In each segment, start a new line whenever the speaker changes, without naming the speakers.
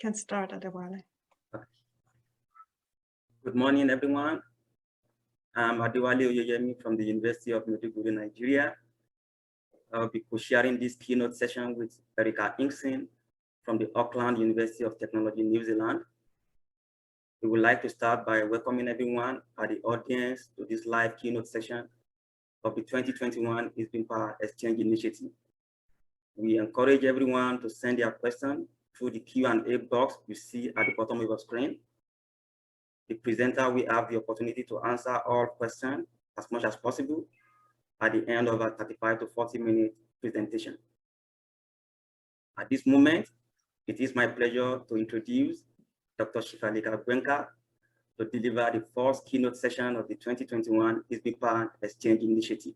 can start, Adewale.
Good morning, everyone. I'm Adewale Oyeyemi from the University of Maiduguri, Nigeria. I'll be co-sharing this keynote session with Erica Inkson from the Auckland University of Technology, New Zealand. We would like to start by welcoming everyone at the audience to this live keynote session of the 2021 ISBIN-Power Xchange initiative. We encourage everyone to send their questions through the Q&A box you see at the bottom of your screen. The presenter will have the opportunity to answer all questions as much as possible at the end of a 35 to 40-minute presentation. At this moment, it is my pleasure to introduce Dr. Shifalika Goenka to deliver the first keynote session of the 2021 ISBIN-Power Xchange initiative.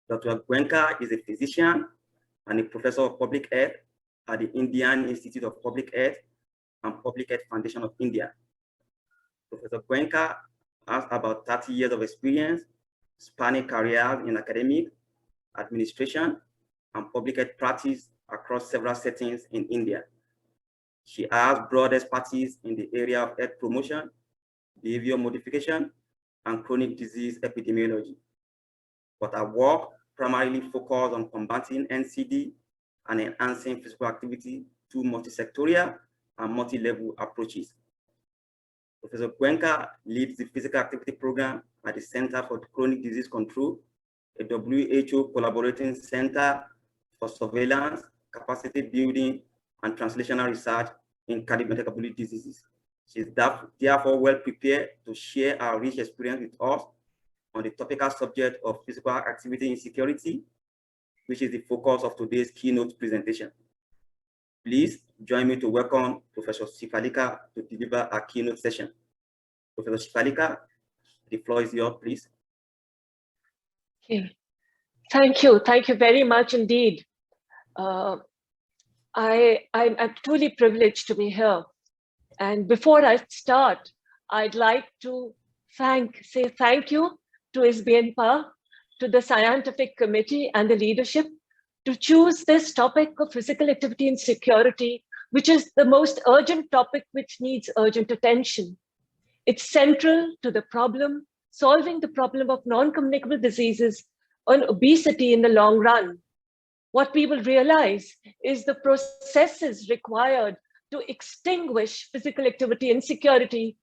Dr. Goenka is a physician and a professor of public health at the Indian Institute of Public Health and Public Health Foundation of India. Professor Goenka has about 30 years of experience spanning careers in academic, administration, and public health practice across several settings in India. She has broad expertise in the area of health promotion, behavior modification, and chronic disease epidemiology. But her work primarily focuses on combating NCD and enhancing physical activity through multi-sectorial and multi-level approaches. Professor Goenka leads the physical activity program at the Center for Chronic Disease Control, a WHO collaborating center for surveillance, capacity building, and translational research in cardiometabolic diseases. She is therefore well prepared to share our rich experience with us on the topical subject of physical activity insecurity, which is the focus of today's keynote presentation. Please join me to welcome Professor Shifalika to deliver our keynote session. Professor Shifalika, the floor is yours, please.
Okay. Thank you very much indeed. I'm truly privileged to be here. And before I start, I'd like to say thank you to ISBIN-Power, to the scientific committee and the leadership to choose this topic of physical activity and security, which is the most urgent topic which needs urgent attention. It's central to the problem, solving the problem of non-communicable diseases and obesity in the long run. What we will realize is the processes required to extinguish physical activity insecurity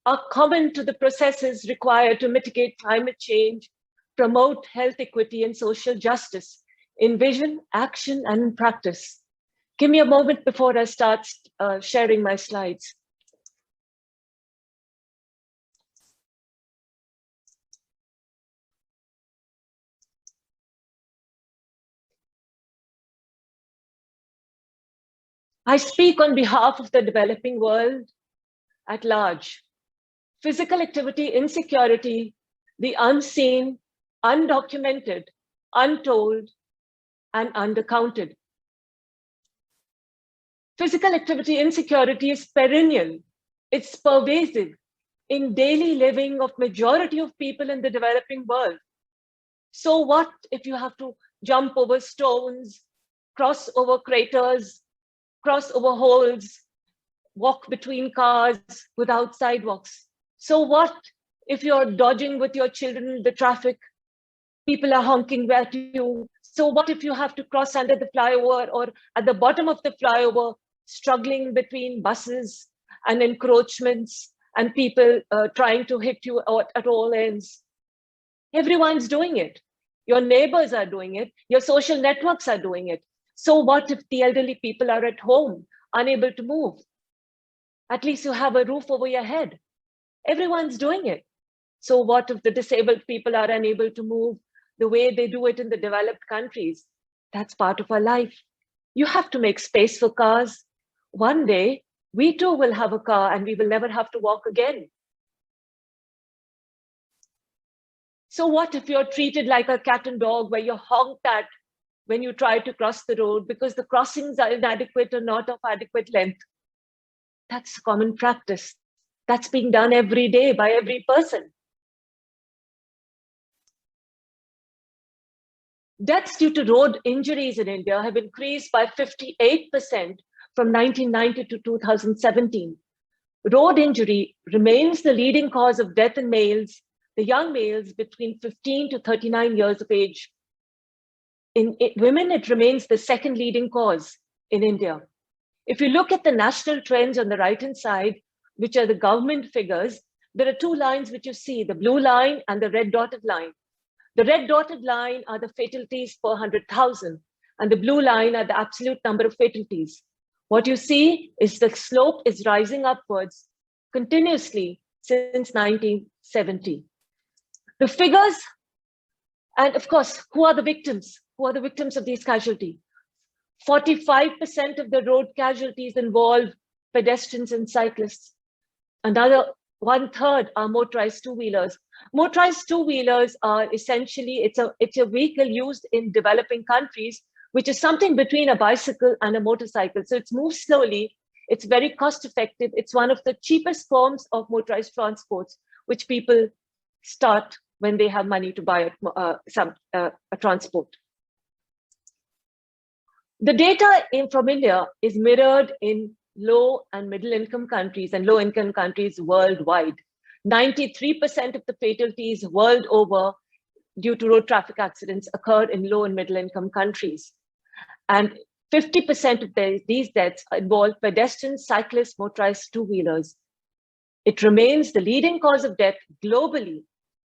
are common to the processes required to mitigate climate change, promote health equity and social justice in vision, action, and in practice. Give me a moment before I start sharing my slides. I speak on behalf of the developing world at large. Physical activity insecurity, the unseen, undocumented, untold, and undercounted. Physical activity insecurity is perennial. It's pervasive in daily living of majority of people in the developing world. So what if you have to jump over stones, cross over craters, cross over holes, walk between cars without sidewalks? So what if you're dodging with your children in the traffic? People are honking at you. So what if you have to cross under the flyover or at the bottom of the flyover, struggling between buses and encroachments and people trying to hit you at all ends? Everyone's doing it. Your neighbors are doing it. Your social networks are doing it. So what if the elderly people are at home, unable to move? At least you have a roof over your head. Everyone's doing it. So what if the disabled people are unable to move the way they do it in the developed countries? That's part of our life. You have to make space for cars. One day, we too will have a car and we will never have to walk again. So what if you're treated like a cat and dog, where you're honked at when you try to cross the road because the crossings are inadequate or not of adequate length? That's common practice. That's being done every day by every person. Deaths due to road injuries in India have increased by 58% from 1990 to 2017. Road injury remains the leading cause of death in males, the young males between 15 to 39 years of age. In women, it remains the second leading cause in India. If you look at the national trends on the right-hand side, which are the government figures, there are two lines which you see, the blue line and the red dotted line. The red dotted line are the fatalities per 100,000, and the blue line are the absolute number of fatalities. What you see is the slope is rising upwards continuously since 1970. The figures, and of course, who are the victims? Who are the victims of these casualties? 45% of the road casualties involve pedestrians and cyclists. Another 1/3 are motorized two-wheelers. Motorized two-wheelers are essentially, it's a vehicle used in developing countries, which is something between a bicycle and a motorcycle. So it's moved slowly, it's very cost effective. It's one of the cheapest forms of motorized transports, which people start when they have money to buy a transport. The data from India is mirrored in low and middle income countries and low income countries worldwide. 93% of the fatalities world over due to road traffic accidents occur in low and middle income countries. And 50% of these deaths involve pedestrians, cyclists, motorized two-wheelers. It remains the leading cause of death globally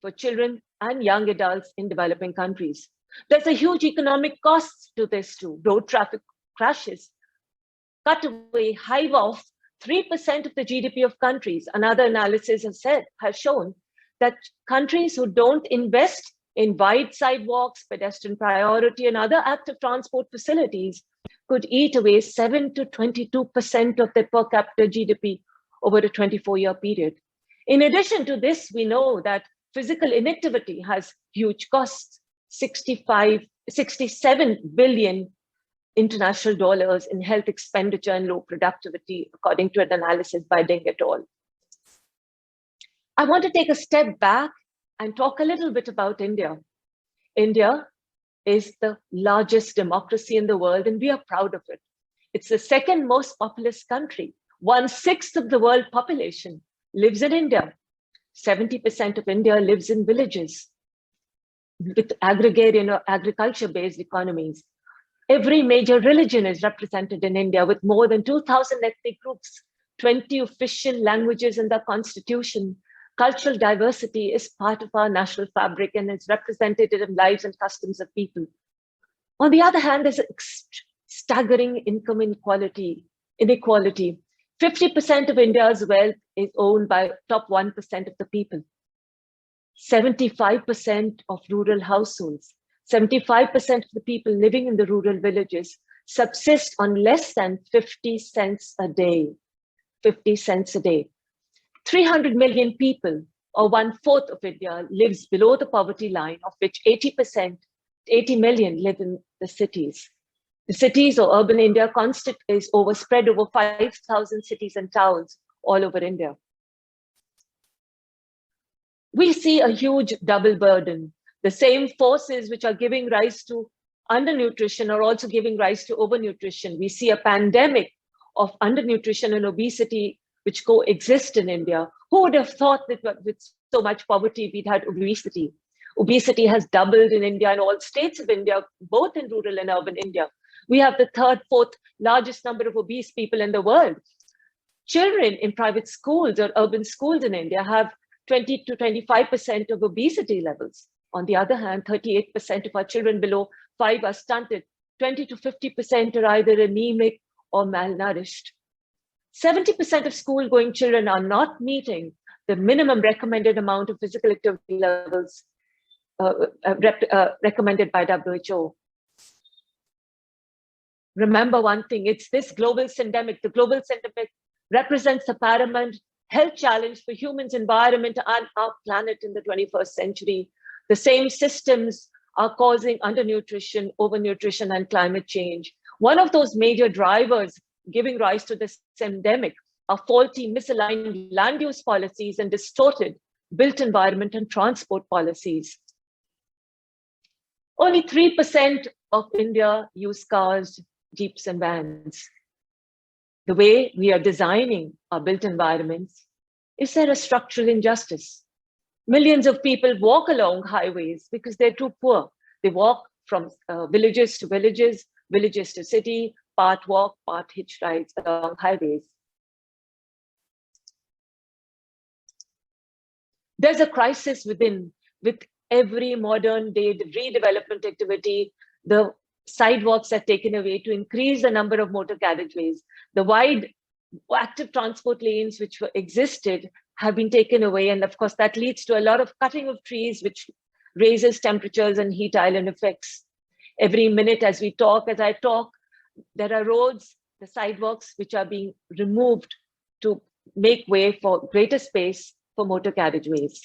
for children and young adults in developing countries. There's a huge economic cost to this too. Road traffic crashes cut away, hive off 3% of the GDP of countries. Another analysis has shown that countries who don't invest in wide sidewalks, pedestrian priority, and other active transport facilities could eat away 7 to 22% of their per capita GDP over a 24-year period. In addition to this, we know that physical inactivity has huge costs, 67 billion international dollars in health expenditure and low productivity, according to an analysis by Deng et al. I want to take a step back and talk a little bit about India. India is the largest democracy in the world, and we are proud of it. It's the second most populous country. 1/6 of the world population lives in India. 70% of India lives in villages with agrarian or agriculture-based economies. Every major religion is represented in India with more than 2,000 ethnic groups, 20 official languages in the constitution. Cultural diversity is part of our national fabric and is represented in lives and customs of people. On the other hand, there's a staggering income inequality. 50% of India's wealth is owned by top 1% of the people. 75% of rural households, 75% of the people living in the rural villages subsist on less than 50 cents a day. 50 cents a day. 300 million people, or 1/4 of India, lives below the poverty line, of which 80 million live in the cities. The cities or urban India is spread over 5,000 cities and towns all over India. We see a huge double burden. The same forces which are giving rise to undernutrition are also giving rise to overnutrition. We see a pandemic of undernutrition and obesity which coexist in India. Who would have thought that with so much poverty we'd had obesity? Obesity has doubled in India and all states of India, both in rural and urban India. We have the 3rd, 4th largest number of obese people in the world. Children in private schools or urban schools in India have 20 to 25% of obesity levels. On the other hand, 38% of our children below 5 are stunted. 20 to 50% are either anemic or malnourished. 70% of school-going children are not meeting the minimum recommended amount of physical activity levels recommended by WHO. Remember one thing, it's this global syndemic. The global syndemic represents the paramount health challenge for humans, environment, and our planet in the 21st century. The same systems are causing undernutrition, overnutrition, and climate change. One of those major drivers giving rise to this endemic are faulty, misaligned land use policies and distorted built environment and transport policies. Only 3% of India use cars, jeeps, and vans. The way we are designing our built environments, is there a structural injustice? Millions of people walk along highways because they're too poor. They walk from villages to villages, villages to city, part walk, part hitch rides along highways. There's a crisis within, with every modern day redevelopment activity. The sidewalks are taken away to increase the number of motor carriageways. The wide active transport lanes which existed have been taken away. And of course, that leads to a lot of cutting of trees, which raises temperatures and heat island effects. Every minute as I talk, there are roads, the sidewalks, which are being removed to make way for greater space for motor carriageways.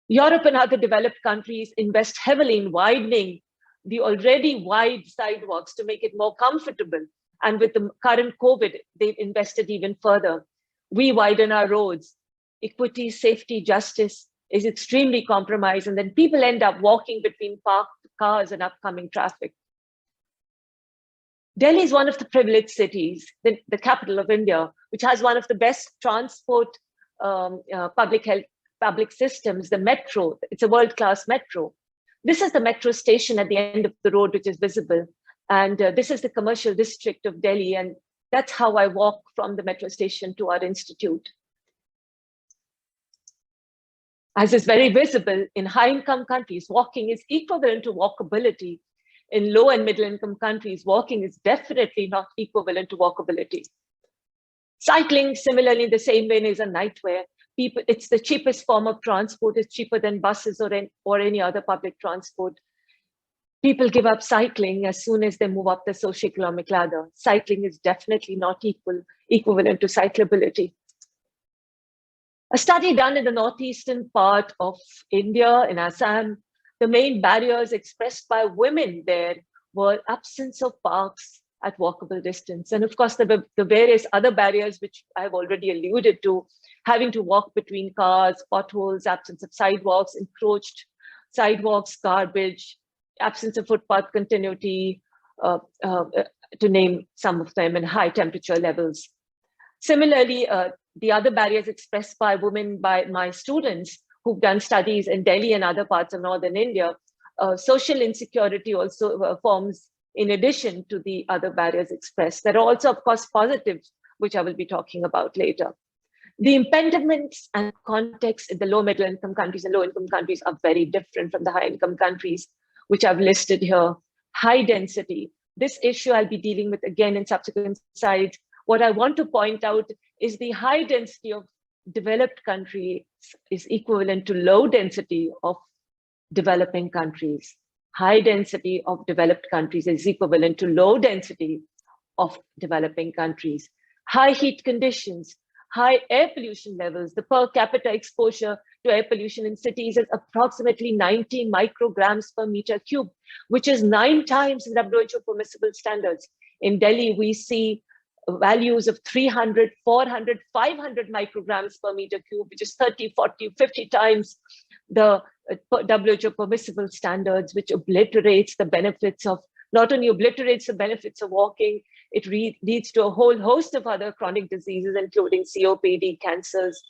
Europe and other developed countries invest heavily in widening the already wide sidewalks to make it more comfortable. And with the current COVID, they've invested even further. We widen our roads. Equity, safety, justice is extremely compromised. And then people end up walking between parked cars and upcoming traffic. Delhi is one of the privileged cities, the capital of India, which has one of the best transport public systems, the metro. It's a world-class metro. This is the metro station at the end of the road, which is visible. And this is the commercial district of Delhi. And that's how I walk from the metro station to our institute. As is very visible in high-income countries, walking is equivalent to walkability. In low and middle-income countries, walking is definitely not equivalent to walkability. Cycling, similarly, in the same vein, is a nightmare. It's the cheapest form of transport. It's cheaper than buses or any other public transport. People give up cycling as soon as they move up the socioeconomic ladder. Cycling is definitely not equivalent to cyclability. A study done in the northeastern part of India, in Assam, the main barriers expressed by women there were absence of parks at walkable distance. And of course, the various other barriers, which I've already alluded to, having to walk between cars, potholes, absence of sidewalks, encroached sidewalks, garbage, absence of footpath continuity, to name some of them, and high temperature levels. Similarly, the other barriers expressed by women, by my students who've done studies in Delhi and other parts of northern India, social insecurity also forms in addition to the other barriers expressed. There are also, of course, positives, which I will be talking about later. The impediments and context in the low middle income countries and low income countries are very different from the high income countries, which I've listed here. High density. This issue I'll be dealing with again in subsequent slides. What I want to point out is the high density of developed countries is equivalent to low density of developing countries. High density of developed countries is equivalent to low density of developing countries. High heat conditions, high air pollution levels. The per capita exposure to air pollution in cities is approximately 90 micrograms per meter cube, which is 9 times the WHO permissible standards. In Delhi, we see values of 300, 400, 500 micrograms per meter cube, which is 30, 40, 50 times the WHO permissible standards, which obliterates the benefits of, not only obliterates the benefits of walking, it leads to a whole host of other chronic diseases, including COPD, cancers,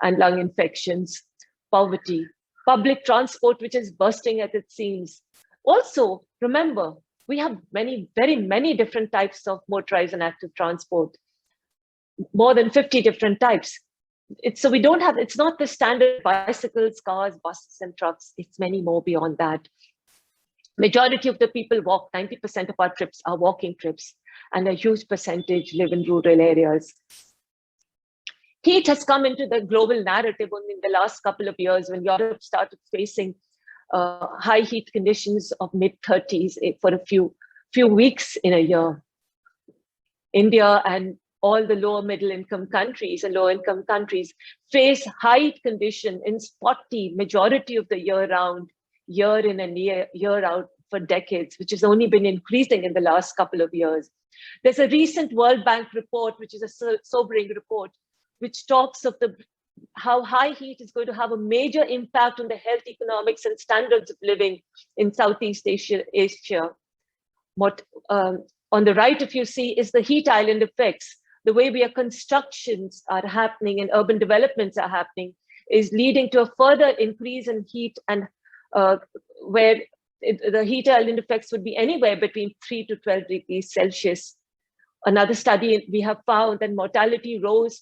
and lung infections, poverty, public transport, which is bursting at its seams. Also, remember, we have very many different types of motorized and active transport, more than 50 different types. So we don't have, it's not the standard bicycles, cars, buses, and trucks. It's many more beyond that. Majority of the people walk, 90% of our trips are walking trips, and a huge percentage live in rural areas. Heat has come into the global narrative only in the last couple of years when Europe started facing high heat conditions of mid-30s for a few weeks in a year. India and all the lower middle income countries and low income countries face high heat condition in spotty majority of the year round, year in and year out for decades, which has only been increasing in the last couple of years. There's a recent World Bank report, which is a sobering report, which talks of how high heat is going to have a major impact on the health, economics, and standards of living in Southeast Asia. On the right, if you see, is the heat island effects. The way where constructions are happening and urban developments are happening is leading to a further increase in heat, and where the heat island effects would be anywhere between 3 to 12 degrees Celsius. Another study, we have found that mortality rose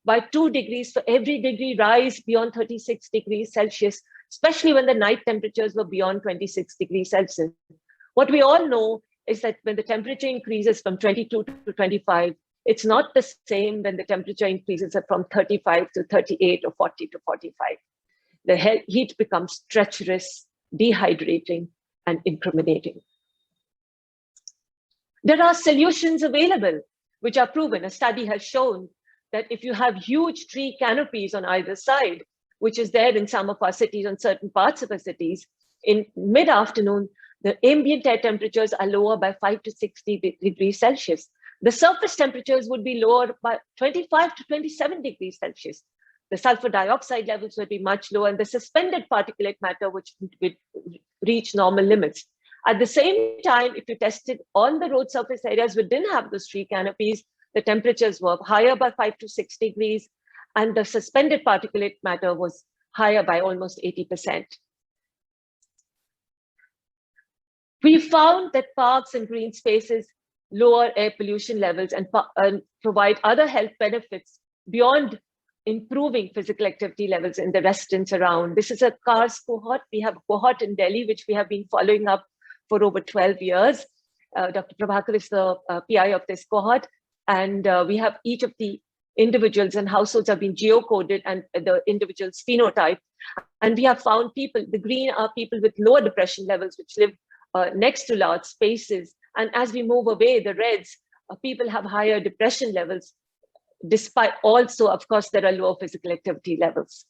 by 2 degrees for every degree rise beyond 36 degrees Celsius, especially when the night temperatures were beyond 26 degrees Celsius. What we all know is that when the temperature increases from 22 to 25, it's not the same when the temperature increases from 35 to 38 or 40 to 45. The heat becomes treacherous, dehydrating, and incriminating. There are solutions available which are proven. A study has shown that if you have huge tree canopies on either side, which is there in some of our cities, on certain parts of our cities, in mid-afternoon, the ambient air temperatures are lower by 5 to 60 degrees Celsius. The surface temperatures would be lower by 25 to 27 degrees Celsius. The sulfur dioxide levels would be much lower, and the suspended particulate matter, which would reach normal limits. At the same time, if you tested on the road surface areas which didn't have those tree canopies, the temperatures were higher by 5 to 6 degrees, and the suspended particulate matter was higher by almost 80%. We found that parks and green spaces lower air pollution levels and provide other health benefits beyond improving physical activity levels in the residents around. This is a CARS cohort. We have a cohort in Delhi, which we have been following up for over 12 years. Dr. Prabhakar is the PI of this cohort. And we have each of the individuals and households have been geocoded and the individual's phenotype. And we have found people, the green are people with lower depression levels, which live next to large spaces. And as we move away, the reds, people have higher depression levels, despite also, of course, there are lower physical activity levels.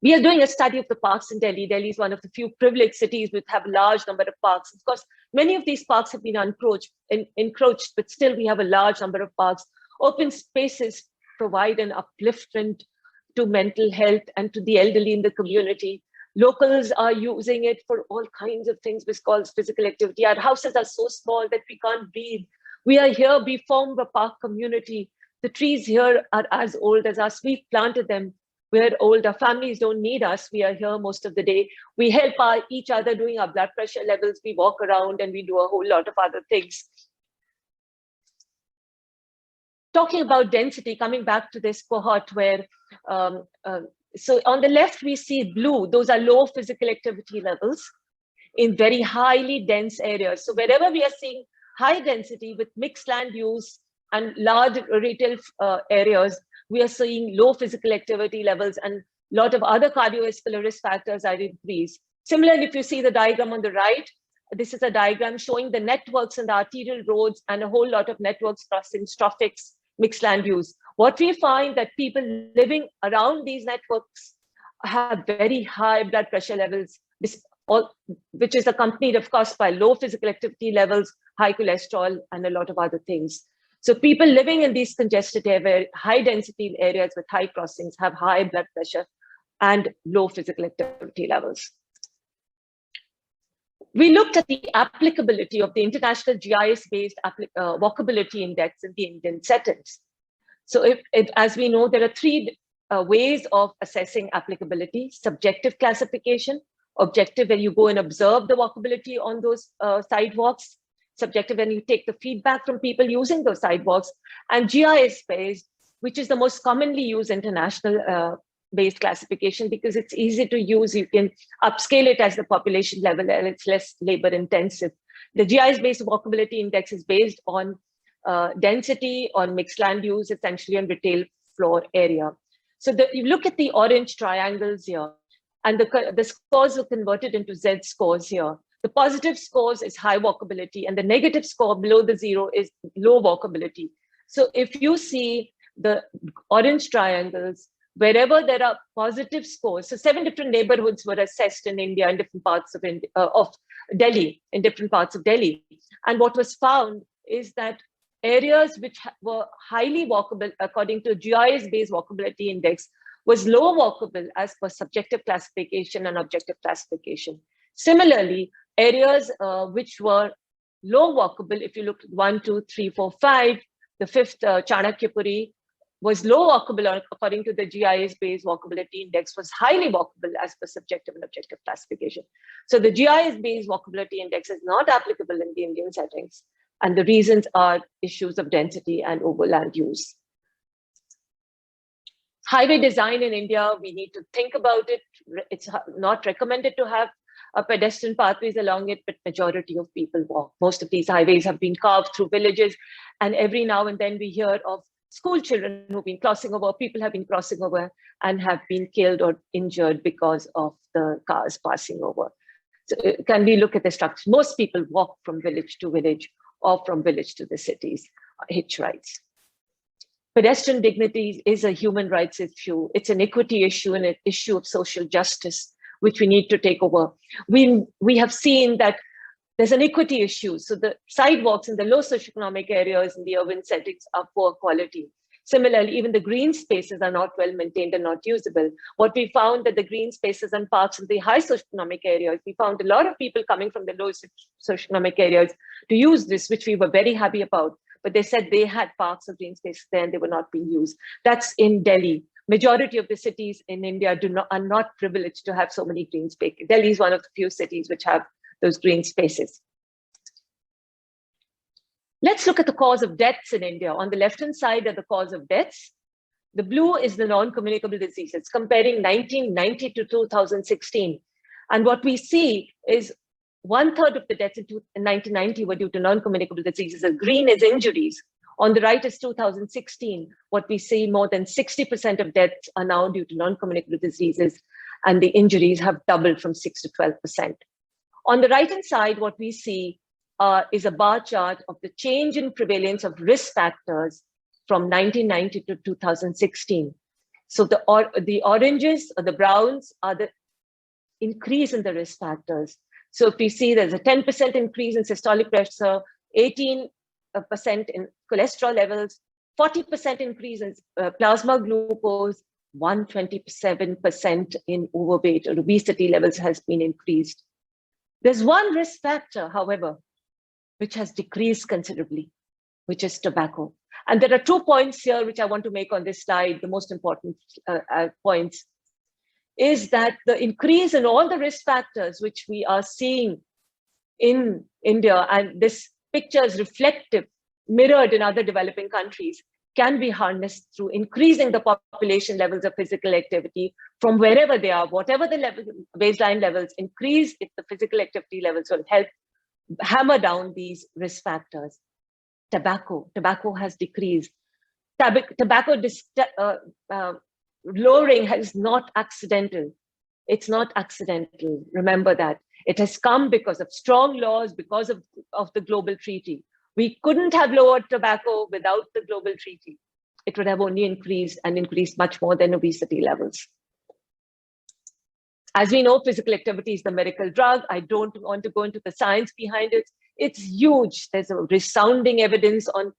We are doing a study of the parks in Delhi. Delhi is one of the few privileged cities which have a large number of parks. Of course, many of these parks have been encroached, but still we have a large number of parks. Open spaces provide an upliftment to mental health and to the elderly in the community. Locals are using it for all kinds of things which calls physical activity. Our houses are so small that we can't breathe. We are here, we form a park community. The trees here are as old as us. We've planted them. We're old. Our families don't need us. We are here most of the day. We help each other doing our blood pressure levels. We walk around and we do a whole lot of other things. Talking about density, coming back to this cohort where, so on the left, we see blue. Those are low physical activity levels in very highly dense areas. So wherever we are seeing high density with mixed land use and large retail areas, we are seeing low physical activity levels and a lot of other cardiovascular risk factors are increased. Similarly, if you see the diagram on the right, this is a diagram showing the networks and the arterial roads and a whole lot of networks crossing strophics, mixed land use. What we find that people living around these networks have very high blood pressure levels, which is accompanied, of course, by low physical activity levels, high cholesterol, and a lot of other things. So people living in these congested areas, high density areas with high crossings have high blood pressure and low physical activity levels. We looked at the applicability of the international GIS-based walkability index in the Indian settings. So as we know, there are three ways of assessing applicability: subjective classification, objective when you go and observe the walkability on those sidewalks, subjective when you take the feedback from people using those sidewalks, and GIS-based, which is the most commonly used international based classification because it's easy to use. You can upscale it as the population level and it's less labor intensive. The GIS-based walkability index is based on density, on mixed land use, essentially on retail floor area. So you look at the orange triangles here, and the scores are converted into Z scores here. The positive scores is high walkability, and the negative score below the 0 is low walkability. So if you see the orange triangles, wherever there are positive scores, so 7 different neighborhoods were assessed in India in different parts of Delhi, in different parts of Delhi. And what was found is that areas which were highly walkable, according to GIS-based walkability index, was low walkable as per subjective classification and objective classification. Similarly, areas which were low walkable. If you look at 1, 2, 3, 4, 5, the fifth Chanakyapuri was low walkable according to the GIS-based walkability index, was highly walkable as per subjective and objective classification. So the GIS-based walkability index is not applicable in the Indian settings. And the reasons are issues of density and overland use. Highway design in India, we need to think about it. It's not recommended to have pedestrian pathways along it, but majority of people walk. Most of these highways have been carved through villages, and every now and then we hear of school children who've been crossing over, people have been crossing over and have been killed or injured because of the cars passing over. So can we look at the structure? Most people walk from village to village or from village to the cities, hitch rides. Pedestrian dignity is a human rights issue. It's an equity issue and an issue of social justice, which we need to take over. We have seen that there's an equity issue. So the sidewalks in the low socioeconomic areas in the urban settings are poor quality. Similarly, even the green spaces are not well maintained and not usable. What we found that the green spaces and parks in the high socioeconomic areas, we found a lot of people coming from the low socioeconomic areas to use this, which we were very happy about. But they said they had parks or green spaces there and they were not being used. That's in Delhi. Majority of the cities in India are not privileged to have so many green spaces. Delhi is one of the few cities which have those green spaces. Let's look at the cause of deaths in India. On the left-hand side are the cause of deaths. The blue is the non-communicable diseases, comparing 1990 to 2016. And what we see is 1/3 of the deaths in 1990 were due to non-communicable diseases. The green is injuries. On the right is 2016. What we see, more than 60% of deaths are now due to non-communicable diseases, and the injuries have doubled from 6 to 12%. On the right-hand side, what we see is a bar chart of the change in prevalence of risk factors from 1990 to 2016. So the oranges or the browns are the increase in the risk factors. So if we see there's a 10% increase in systolic pressure, 18% in cholesterol levels, 40% increase in plasma glucose, 127% in overweight or obesity levels has been increased. There's one risk factor, however, which has decreased considerably, which is tobacco. And there are 2 points here which I want to make on this slide, the most important points, is that the increase in all the risk factors which we are seeing in India, and this picture is reflective, mirrored in other developing countries, can be harnessed through increasing the population levels of physical activity from wherever they are, whatever the level, baseline levels, increase if the physical activity levels will help hammer down these risk factors. Tobacco has decreased. Tobacco lowering is not accidental. It's not accidental. Remember that. It has come because of strong laws, because of the global treaty. We couldn't have lowered tobacco without the global treaty. It would have only increased and increased much more than obesity levels. As we know, physical activity is the miracle drug. I don't want to go into the science behind it. It's huge. There's a resounding evidence on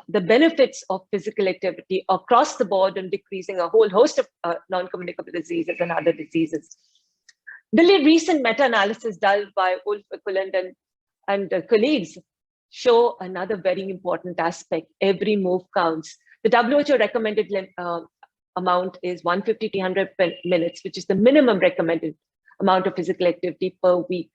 the benefits of physical activity across the board and decreasing a whole host of non-communicable diseases and other diseases. The recent meta-analysis done by Wolf, Ekelund and colleagues show another very important aspect. Every move counts. The WHO recommended amount is 150 to 100 minutes, which is the minimum recommended amount of physical activity per week.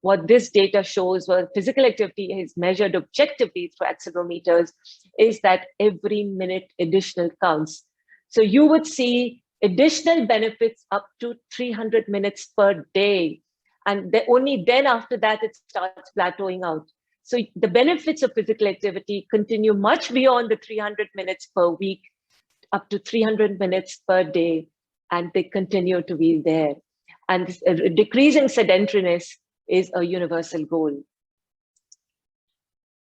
What this data shows, well, physical activity is measured objectively through accelerometers, is that every minute additional counts. So you would see additional benefits up to 300 minutes per day. And only then after that, it starts plateauing out. So the benefits of physical activity continue much beyond the 300 minutes per week, up to 300 minutes per day, and they continue to be there. And decreasing sedentariness is a universal goal.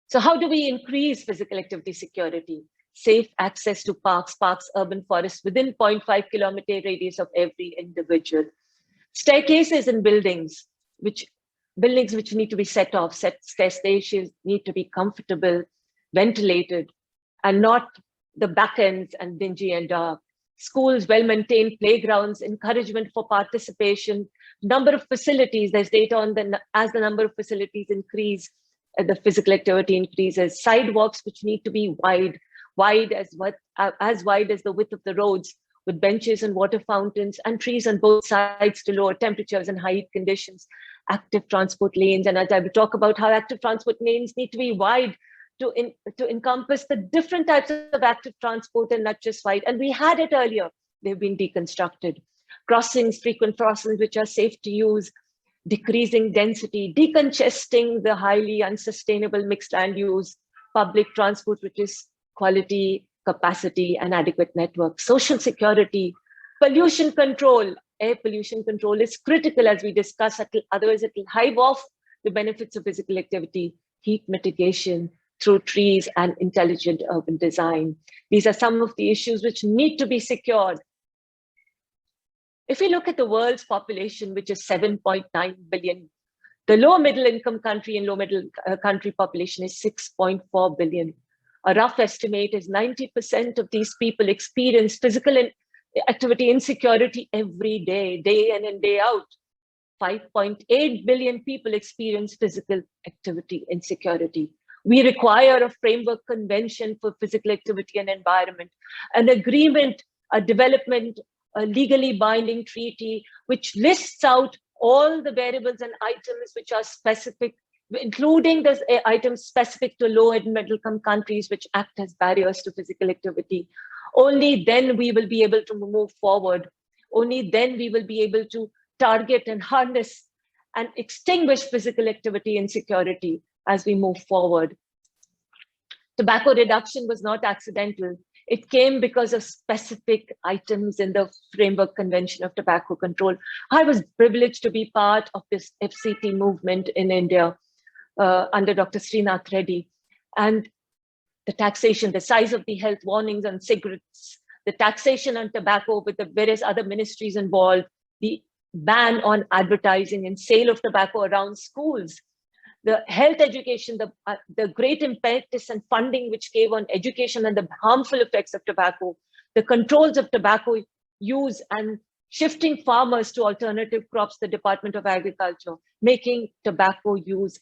So how do we increase physical activity security? Safe access to parks, urban forests within 0.5 kilometer radius of every individual. Staircases in buildings which need to be set off, staircases need to be comfortable, ventilated, and not the back ends and dingy and dark. Schools, well-maintained playgrounds, encouragement for participation, number of facilities, there's data on as the number of facilities increase, the physical activity increases. Sidewalks, which need to be wide as wide as the width of the roads, with benches and water fountains and trees on both sides to lower temperatures and high heat conditions. Active transport lanes, and as I will talk about how active transport lanes need to be wide to encompass the different types of active transport and not just wide. And we had it earlier. They've been deconstructed. Crossings, frequent crossings, which are safe to use, decreasing density, decongesting the highly unsustainable mixed land use, public transport, which is quality, capacity, and adequate network, social security, pollution control. Air pollution control is critical, as we discussed, otherwise it will hive off the benefits of physical activity, heat mitigation through trees and intelligent urban design. These are some of the issues which need to be secured. If we look at the world's population, which is 7.9 billion, the low middle income country and low middle country population is 6.4 billion. A rough estimate is 90% of these people experience physical activity insecurity every day, day in and day out. 5.8 billion people experience physical activity insecurity. We require a framework convention for physical activity and environment, an agreement, a development, a legally binding treaty, which lists out all the variables and items which are specific, including the items specific to low and middle income countries, which act as barriers to physical activity. Only then we will be able to move forward. Only then we will be able to target and harness and extinguish physical activity insecurity as we move forward. Tobacco reduction was not accidental. It came because of specific items in the Framework Convention of Tobacco Control. I was privileged to be part of this FCT movement in India under Dr. Srinath Reddy. And the taxation, the size of the health warnings on cigarettes, the taxation on tobacco with the various other ministries involved, the ban on advertising and sale of tobacco around schools, the health education, the great impetus and funding which gave on education and the harmful effects of tobacco, the controls of tobacco use and shifting farmers to alternative crops, the Department of Agriculture, making tobacco use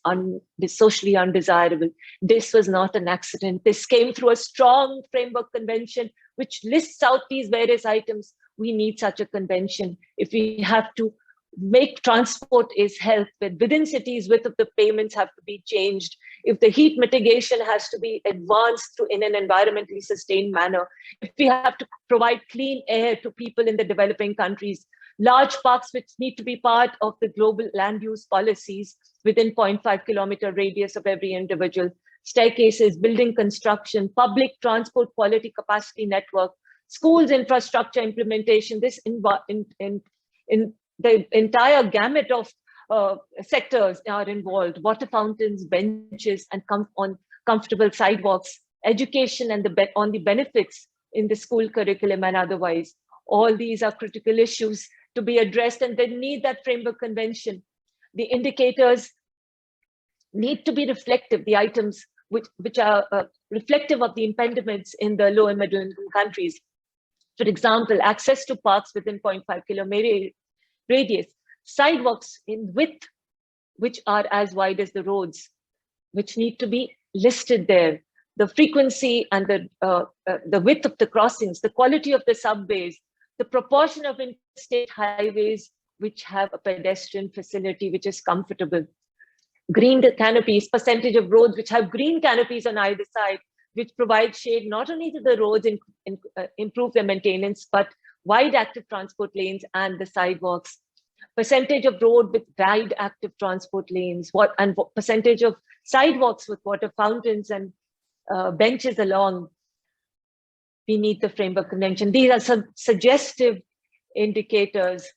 socially undesirable. This was not an accident. This came through a strong framework convention, which lists out these various items. We need such a convention. If we have to make transport is health, within cities, width of the payments have to be changed. If the heat mitigation has to be advanced in an environmentally sustained manner, if we have to provide clean air to people in the developing countries, large parks which need to be part of the global land use policies within 0.5 kilometer radius of every individual, staircases, building construction, public transport quality capacity network, schools infrastructure implementation, this in the entire gamut of sectors are involved: water fountains, benches, and on comfortable sidewalks, education and on the benefits in the school curriculum and otherwise. All these are critical issues to be addressed, and they need that framework convention. The indicators need to be reflective, the items which are reflective of the impediments in the low and middle income countries. For example, access to parks within 0.5 kilometer radius, sidewalks in width, which are as wide as the roads, which need to be listed there, the frequency and the width of the crossings, the quality of the subways, the proportion of interstate highways which have a pedestrian facility which is comfortable, green canopies, percentage of roads which have green canopies on either side, which provide shade not only to the roads and improve their maintenance, but wide active transport lanes and the sidewalks, percentage of road with wide active transport lanes, and percentage of sidewalks with water fountains and benches along. We need the framework convention. These are some suggestive indicators.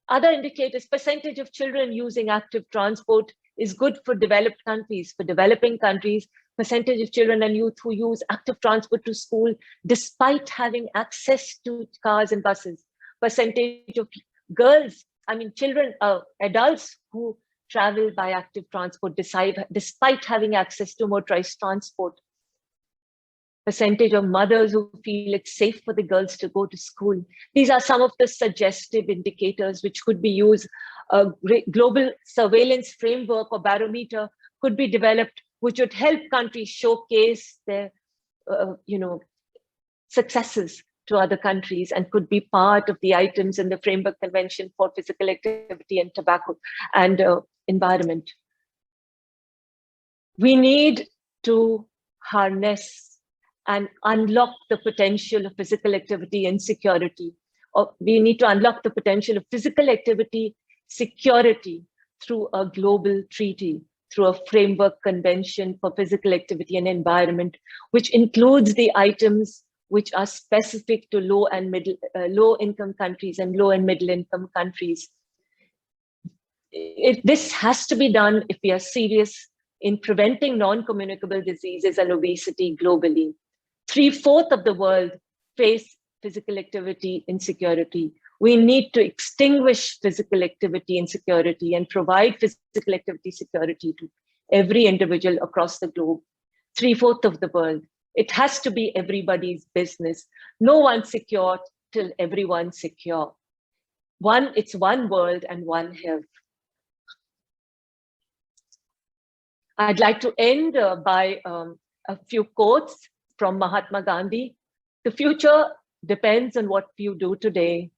Other indicators: percentage of children using active transport is good for developed countries. For developing countries, percentage of children and youth who use active transport to school despite having access to cars and buses. Percentage of girls, children, adults who travel by active transport despite having access to motorized transport. Percentage of mothers who feel it's safe for the girls to go to school. These are some of the suggestive indicators which could be used. A global surveillance framework or barometer could be developed, which would help countries showcase their, successes to other countries, and could be part of the items in the Framework Convention for Physical Activity and Tobacco and Environment. We need to harness and unlock the potential of physical activity and security. Or we need to unlock the potential of physical activity security through a global treaty, through a framework convention for physical activity and environment, which includes the items which are specific to low income countries and low and middle income countries. This has to be done if we are serious in preventing non-communicable diseases and obesity globally. 3/4 of the world face physical activity insecurity. We need to extinguish physical activity insecurity and provide physical activity security to every individual across the globe. 3/4 of the world. It has to be everybody's business. No one's secure till everyone's secure. It's one world and one health. I'd like to end by a few quotes from Mahatma Gandhi. The future depends on what you do today.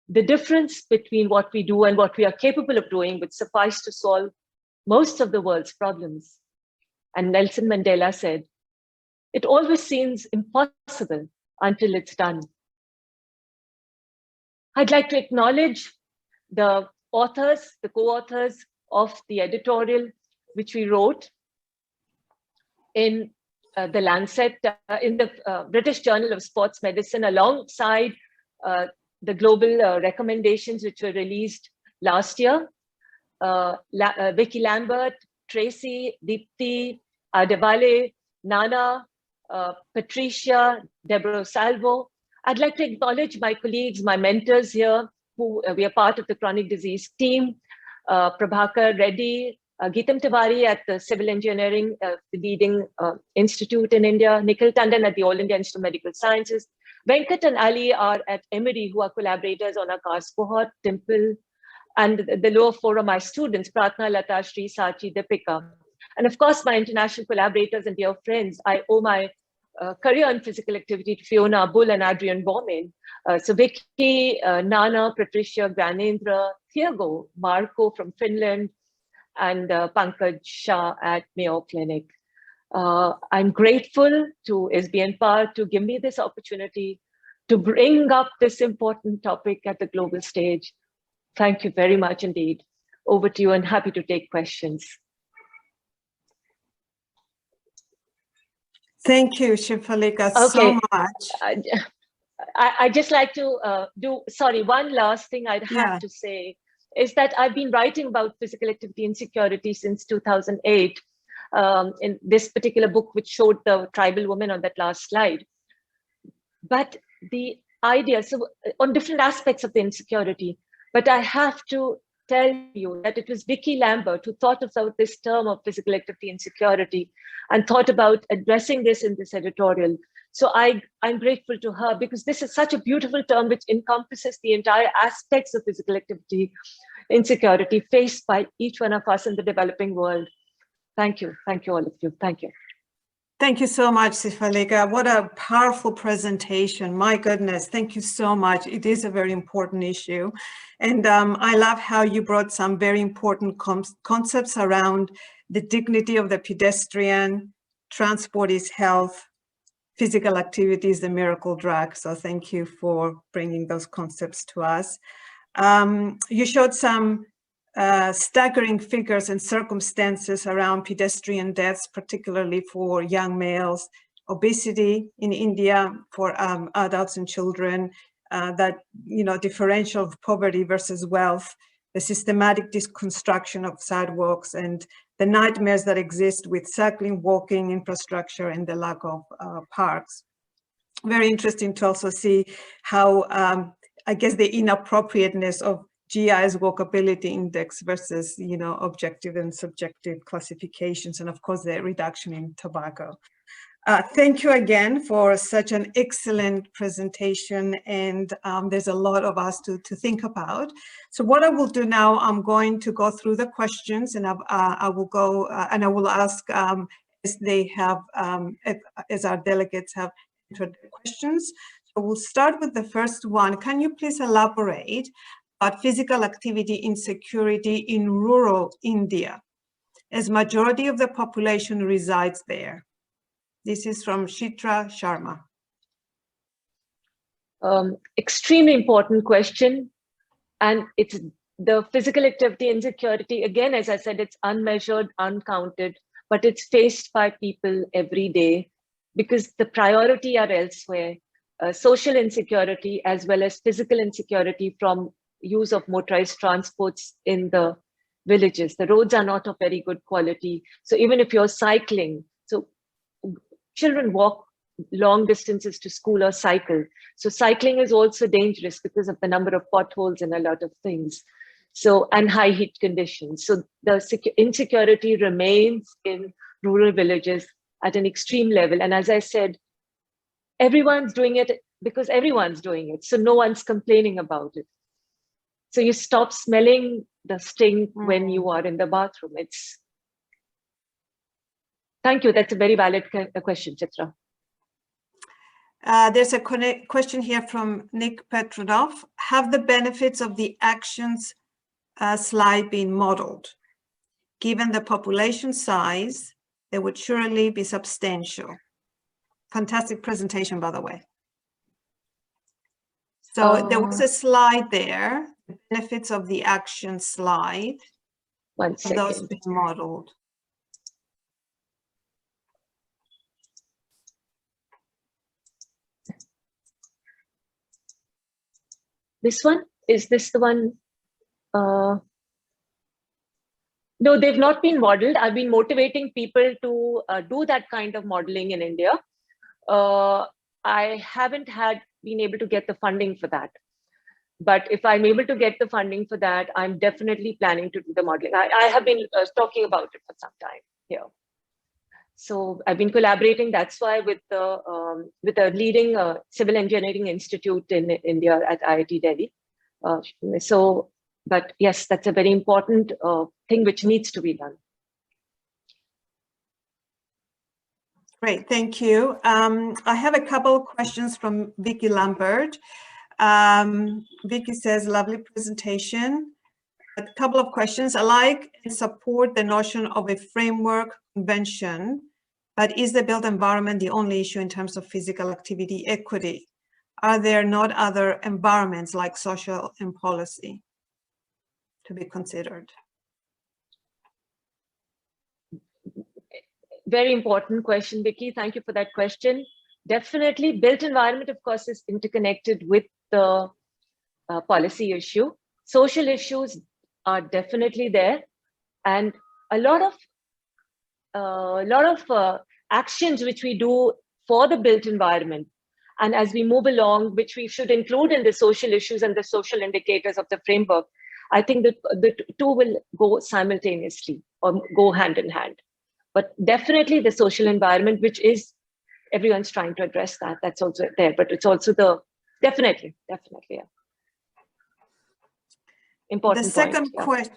The difference between what we do and what we are capable of doing would suffice to solve most of the world's problems. And Nelson Mandela said, "It always seems impossible until it's done." I'd like to acknowledge the authors, the co-authors of the editorial, which we wrote in the Lancet, in the British Journal of Sports Medicine, alongside the global recommendations which were released last year. Vicky Lambert, Tracy, Deepthi, Adewale, Nana, Patricia, Deborah Salvo. I'd like to acknowledge my colleagues, my mentors here, who we are part of the chronic disease team, Prabhakar Reddy, Geetam Tiwari at the Civil Engineering, the leading institute in India, Nikhil Tandon at the All India Institute of Medical Sciences, Venkat and Ali are at Emory, who are collaborators on our CARS cohort, Dimple, and the lower four are my students, Pratna, Lata, Shri, Sachi, Deepika. And of course, my international collaborators and dear friends. I owe my career in physical activity to Fiona Bull and Adrian Baumann. So Vicky, Nana, Patricia, Gyanendra, Thiago, Marco from Finland, and Pankaj Shah at Mayo Clinic. I'm grateful to SBN Power to give me this opportunity to bring up this important topic at the global stage. Thank you very much indeed. Over to you, and happy to take questions.
Thank you, Shifalika, so much.
I'd just like to one last thing I'd have to say is that I've been writing about physical activity insecurity since 2008 in this particular book, which showed the tribal woman on that last slide. But the idea, so on different aspects of the insecurity, but I have to tell you that it was Vicky Lambert who thought about this term of physical activity insecurity and thought about addressing this in this editorial. So I'm grateful to her, because this is such a beautiful term which encompasses the entire aspects of physical activity insecurity faced by each one of us in the developing world. Thank you. Thank you, all of you. Thank you.
Thank you so much, Shifalika. What a powerful presentation. My goodness, thank you so much. It is a very important issue. And I love how you brought some very important concepts around the dignity of the pedestrian, transport is health, physical activity is the miracle drug. So thank you for bringing those concepts to us. You showed some staggering figures and circumstances around pedestrian deaths, particularly for young males, obesity in India for adults and children, that differential of poverty versus wealth, the systematic deconstruction of sidewalks, and the nightmares that exist with cycling, walking infrastructure, and the lack of parks. Very interesting to also see how, I guess, the inappropriateness of GI's walkability index versus, objective and subjective classifications, and of course, the reduction in tobacco. Thank you again for such an excellent presentation, and there's a lot of us to think about. So what I will do now, I'm going to go through the questions, and I will go and I will ask as they have, as our delegates have entered the questions. So we'll start with the first one. Can you please elaborate about physical activity insecurity in rural India, as majority of the population resides there? This is from Shitra Sharma.
Extremely important question. And it's the physical activity insecurity. Again, as I said, it's unmeasured, uncounted, but it's faced by people every day because the priority are elsewhere. Social insecurity as well as physical insecurity from use of motorized transports in the villages. The roads are not of very good quality. So even if you're cycling, so children walk long distances to school or cycle. So cycling is also dangerous because of the number of potholes and a lot of things. So, and high heat conditions. So the insecurity remains in rural villages at an extreme level. And as I said, everyone's doing it because everyone's doing it. So no one's complaining about it. So you stop smelling the stink when you are in the bathroom. Thank you. That's a very valid question, Chitra.
There's a question here from Nick Petronov. Have the benefits of the actions slide been modeled? Given the population size, they would surely be substantial. Fantastic presentation, by the way. So there was a slide there, the benefits of the action slide.
One second.
Those been modeled.
This one? Is this the one? No, they've not been modeled. I've been motivating people to do that kind of modeling in India. I haven't been able to get the funding for that. But if I'm able to get the funding for that, I'm definitely planning to do the modeling. I have been talking about it for some time here. So I've been collaborating. That's why with a leading civil engineering institute in India at IIT Delhi. But yes, that's a very important thing which needs to be done.
Great, thank you. I have a couple of questions from Vicky Lambert. Vicky says, lovely presentation. A couple of questions. I like and support the notion of a framework convention, but is the built environment the only issue in terms of physical activity equity? Are there not other environments like social and policy to be considered?
Very important question, Vicky. Thank you for that question. Definitely, built environment, of course, is interconnected with the policy issue. Social issues are definitely there, and a lot of actions which we do for the built environment, and as we move along, which we should include in the social issues and the social indicators of the framework. I think that the two will go simultaneously or go hand in hand. But definitely the social environment, which is everyone's trying to address that. That's also there, but it's also definitely, yeah. Important point.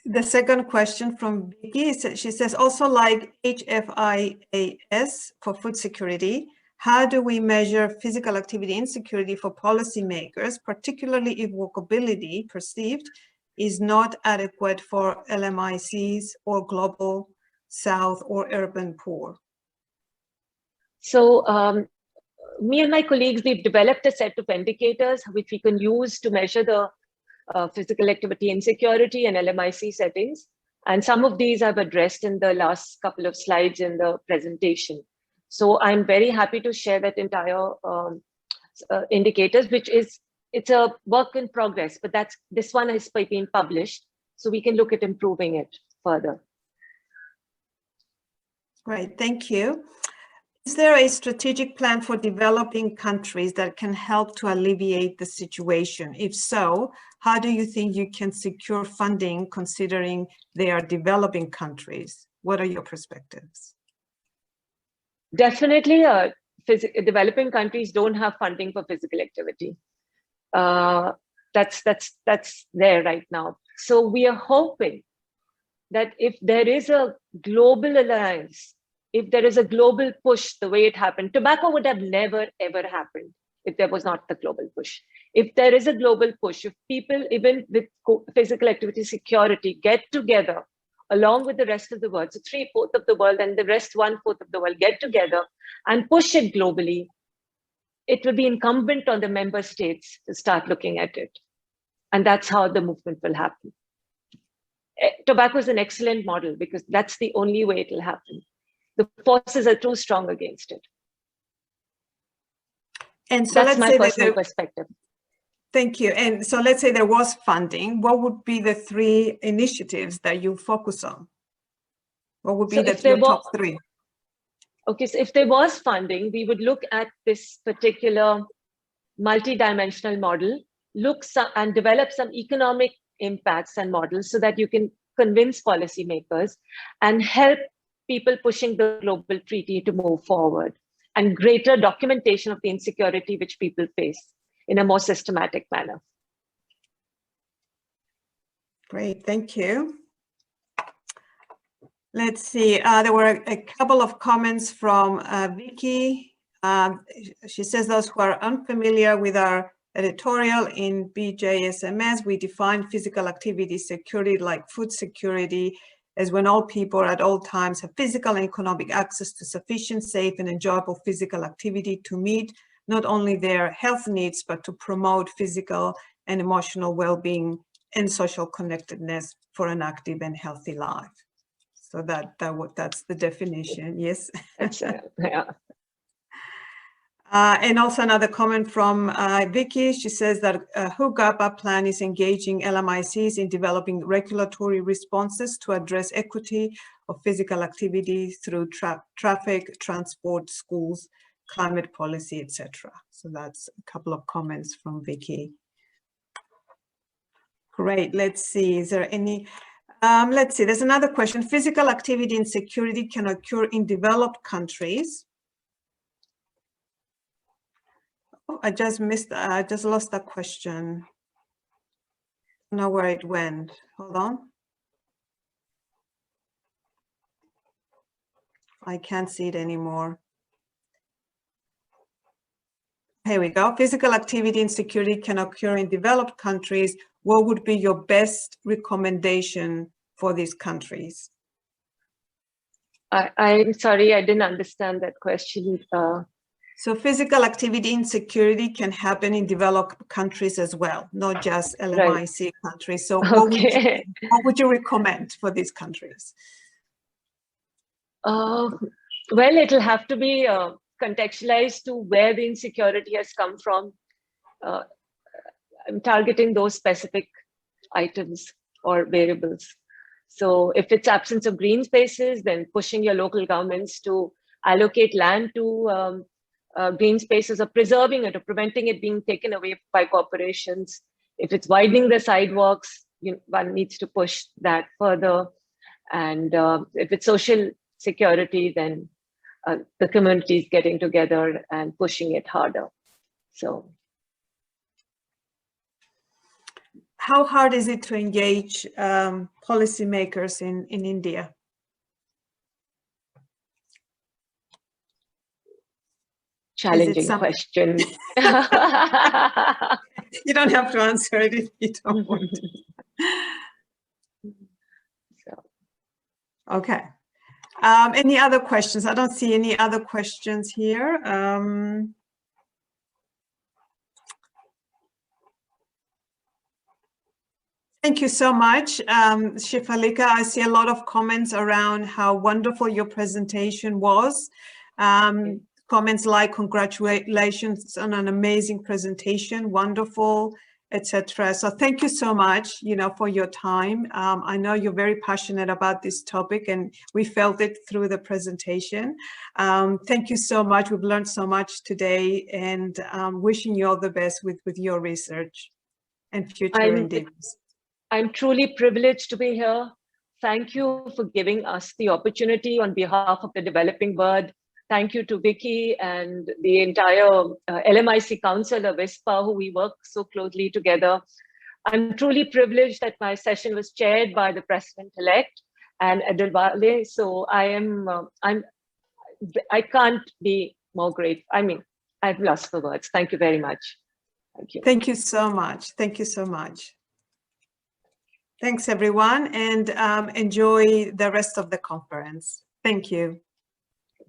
The second question from Vicky, she says, also like HFIAS for food security, how do we measure physical activity insecurity for policymakers, particularly if walkability perceived is not adequate for LMICs or global South or urban poor?
So me and my colleagues, we've developed a set of indicators which we can use to measure the physical activity insecurity and LMIC settings. And some of these I've addressed in the last couple of slides in the presentation. So I'm very happy to share that entire indicators, it's a work in progress, but this one has been published, so we can look at improving it further.
Great, thank you. Is there a strategic plan for developing countries that can help to alleviate the situation? If so, how do you think you can secure funding considering they are developing countries? What are your perspectives?
Definitely, developing countries don't have funding for physical activity. That's there right now. So we are hoping that if there is a global alliance, if there is a global push, the way it happened, tobacco would have never, ever happened if there was not the global push. If there is a global push, if people, even with physical activity security, get together along with the rest of the world, so 3/4 of the world and the rest 1/4 of the world get together and push it globally, it will be incumbent on the member states to start looking at it. And that's how the movement will happen. Tobacco is an excellent model because that's the only way it will happen. The forces are too strong against it.
And so
that's my personal perspective.
Thank you. And so let's say there was funding. What would be the 3 initiatives that you focus on? What would be your top 3?
Okay, so if there was funding, we would look at this particular multi-dimensional model, and develop some economic impacts and models so that you can convince policymakers and help people pushing the global treaty to move forward, and greater documentation of the insecurity which people face in a more systematic manner.
Great, thank you. Let's see, there were a couple of comments from Vicky. She says, those who are unfamiliar with our editorial in BJSMS, we define physical activity security like food security as when all people at all times have physical and economic access to sufficient, safe and enjoyable physical activity to meet not only their health needs, but to promote physical and emotional well-being and social connectedness for an active and healthy life. So that's the definition, yes.
Yeah.
And also another comment from Vicky. She says that HUGAPA plan is engaging LMICs in developing regulatory responses to address equity of physical activity through traffic, transport, schools, climate policy, etc. So that's a couple of comments from Vicky. Great, let's see, is there any, let's see, there's another question. Physical activity insecurity can occur in developed countries. Oh, I just lost that question. I don't know where it went. Hold on. I can't see it anymore. Here we go. Physical activity insecurity can occur in developed countries. What would be your best recommendation for these countries?
I'm sorry, I didn't understand that question.
So physical activity insecurity can happen in developed countries as well, not just LMIC right. countries. So what would you recommend for these countries?
Well, it'll have to be contextualized to where the insecurity has come from. I'm targeting those specific items or variables. So if it's absence of green spaces, then pushing your local governments to allocate land to green spaces, or preserving it or preventing it being taken away by corporations. If it's widening the sidewalks, one needs to push that further. And if it's social security, then the community is getting together and pushing it harder. So,
how hard is it to engage policymakers in India?
Challenging question.
You don't have to answer it if you don't want to.
So.
Okay. Any other questions? I don't see any other questions here. Thank you so much, Shifalika. I see a lot of comments around how wonderful your presentation was. Comments like, congratulations on an amazing presentation, wonderful, etc. So thank you so much, for your time. I know you're very passionate about this topic, and we felt it through the presentation. Thank you so much. We've learned so much today, and wishing you all the best with your research and future endeavors.
I'm truly privileged to be here. Thank you for giving us the opportunity on behalf of the developing world Thank you to Vicky and the entire LMIC Council of ISPA, who we work so closely together. I'm truly privileged that my session was chaired by the President-elect and Adilwale. So I can't be more grateful. I mean, I've lost for words. Thank you very much. Thank you.
Thank you so much. Thank you so much. Thanks, everyone, and enjoy the rest of the conference. Thank you.